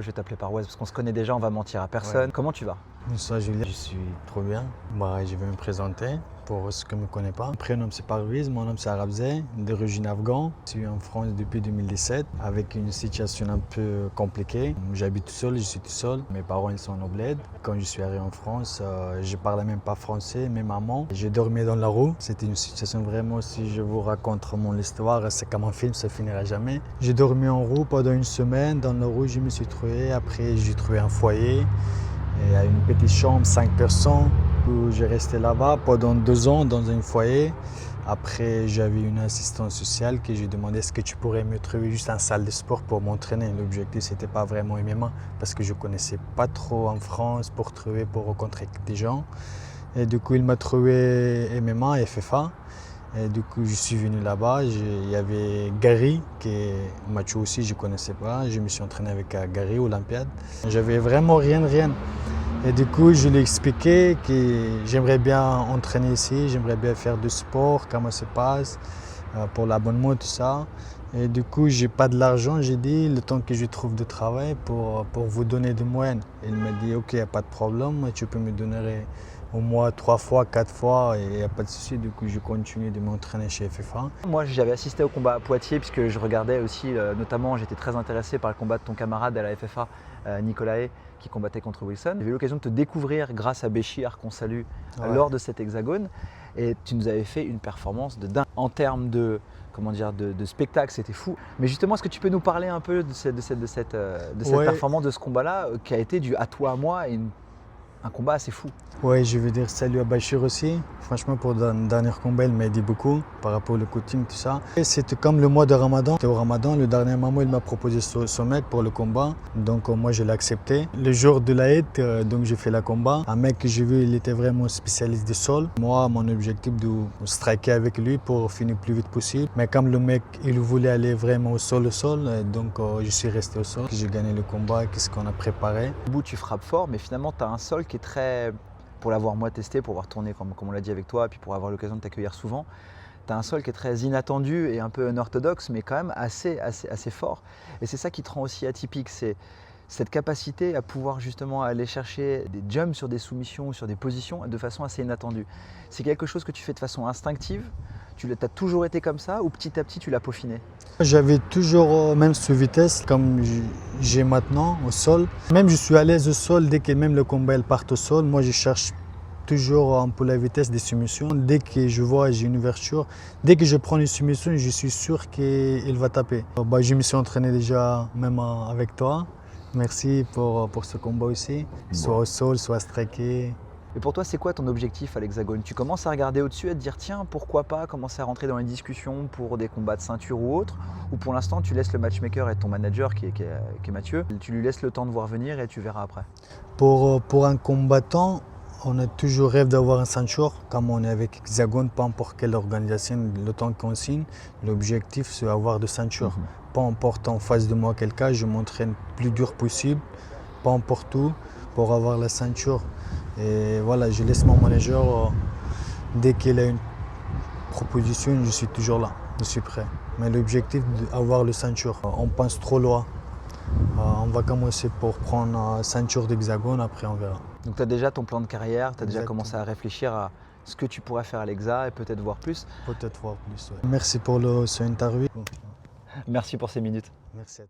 Je vais t'appeler par Wes parce qu'on se connaît déjà, on va mentir à personne. Ouais. Comment tu vas? Bonsoir Julien, je suis trop bien. Je vais me présenter pour ceux qui ne me connaissent pas. Mon prénom c'est Parviz, mon nom c'est Arabzé, d'origine afghane. Je suis en France depuis 2017 avec une situation un peu compliquée. J'habite tout seul, je suis tout seul. Mes parents ils sont au bled. Quand je suis arrivé en France, je ne parlais même pas français, mes mamans. J'ai dormi dans la rue. C'était une situation vraiment, si je vous raconte mon histoire, c'est comme un film, ça finira jamais. J'ai dormi en rue pendant une semaine. Dans la rue, je me suis trouvé. Après, j'ai trouvé un foyer. Il y a une petite chambre, 5 personnes, où j'ai resté là-bas pendant 2 ans dans un foyer. Après, j'avais une assistante sociale qui j'ai demandé est-ce que tu pourrais me trouver juste une salle de sport pour m'entraîner. L'objectif, c'était pas vraiment MMA parce que je connaissais pas trop en France pour rencontrer des gens. Et du coup, il m'a trouvé MMA et FFA. Et du coup, je suis venu là-bas. Il y avait Gary, qui est macho aussi, je ne connaissais pas. Je me suis entraîné avec Gary, Olympiade. J'avais vraiment rien. Et du coup, je lui ai expliqué que j'aimerais bien entraîner ici, j'aimerais bien faire du sport, comment ça se passe, pour l'abonnement, tout ça. Et du coup, j'ai pas de l'argent, j'ai dit, le temps que je trouve du travail pour vous donner des moyens. Il m'a dit, ok, il n'y a pas de problème, tu peux me donner au moins 3 fois, 4 fois, et il n'y a pas de souci. Du coup, je continue de m'entraîner chez FFA. Moi, j'avais assisté au combat à Poitiers puisque je regardais aussi, notamment, j'étais très intéressé par le combat de ton camarade à la FFA, Nicolae, qui combattait contre Wilson. J'ai eu l'occasion de te découvrir grâce à Béchir, qu'on salue, lors de cet hexagone. Et tu nous avais fait une performance de dingue. En termes de, de spectacle, c'était fou. Mais justement, est-ce que tu peux nous parler un peu de cette performance, de ce combat-là, qui a été du à toi, à moi, et un combat assez fou? Oui, je veux dire salut à Bachir aussi. Franchement, pour le dernier combat, il m'a aidé beaucoup par rapport au coaching, tout ça. C'était comme le mois de Ramadan. C'était au Ramadan, le dernier moment, il m'a proposé son mec pour le combat. Donc moi, je l'ai accepté. Le jour de l'Aïd, donc j'ai fait le combat. Un mec que j'ai vu, il était vraiment spécialiste de sol. Moi, mon objectif de striker avec lui pour finir le plus vite possible. Mais comme le mec, il voulait aller vraiment au sol, donc je suis resté au sol. J'ai gagné le combat, qu'est-ce qu'on a préparé. Au bout, tu frappes fort, mais finalement, tu as un sol qui est très... Pour l'avoir moi testé, pour avoir tourné comme on l'a dit avec toi, et puis pour avoir l'occasion de t'accueillir souvent, tu as un sol qui est très inattendu et un peu unorthodoxe, mais quand même assez fort. Et c'est ça qui te rend aussi atypique, c'est cette capacité à pouvoir justement aller chercher des jumps sur des soumissions ou sur des positions de façon assez inattendue. C'est quelque chose que tu fais de façon instinctive? Tu as toujours été comme ça ou petit à petit tu l'as peaufiné? J'avais toujours même sous vitesse comme j'ai maintenant au sol. Même je suis à l'aise au sol dès que même le combat il part au sol. Moi je cherche toujours un peu la vitesse des soumissions. Dès que je vois j'ai une ouverture, dès que je prends une soumission, je suis sûr qu'il va taper. Je me suis entraîné déjà même avec toi. Merci pour ce combat aussi. Soit au sol, soit striké. Et pour toi, c'est quoi ton objectif à l'Hexagone? Tu commences à regarder au-dessus et à te dire tiens, pourquoi pas commencer à rentrer dans les discussions pour des combats de ceinture ou autre? Ou pour l'instant, tu laisses le matchmaker et ton manager qui est Mathieu, tu lui laisses le temps de voir venir et tu verras après? Pour un combattant, on a toujours rêve d'avoir une ceinture, comme on est avec Hexagone, peu importe quelle organisation, le temps qu'on signe, l'objectif c'est avoir de ceinture. Peu importe en face de moi quelqu'un, je m'entraîne le plus dur possible, peu importe où, pour avoir la ceinture. Et voilà, je laisse mon manager, dès qu'il a une proposition, je suis toujours là, je suis prêt. Mais l'objectif d'avoir la ceinture, on pense trop loin. On va commencer pour prendre la ceinture d'Hexagone, après on verra. Donc tu as déjà ton plan de carrière, tu as déjà Exactement. commencé à réfléchir à ce que tu pourrais faire à l'Hexa et peut-être voir plus. Peut-être voir plus, ouais. Merci pour cette interview. Merci pour ces minutes. Merci à toi.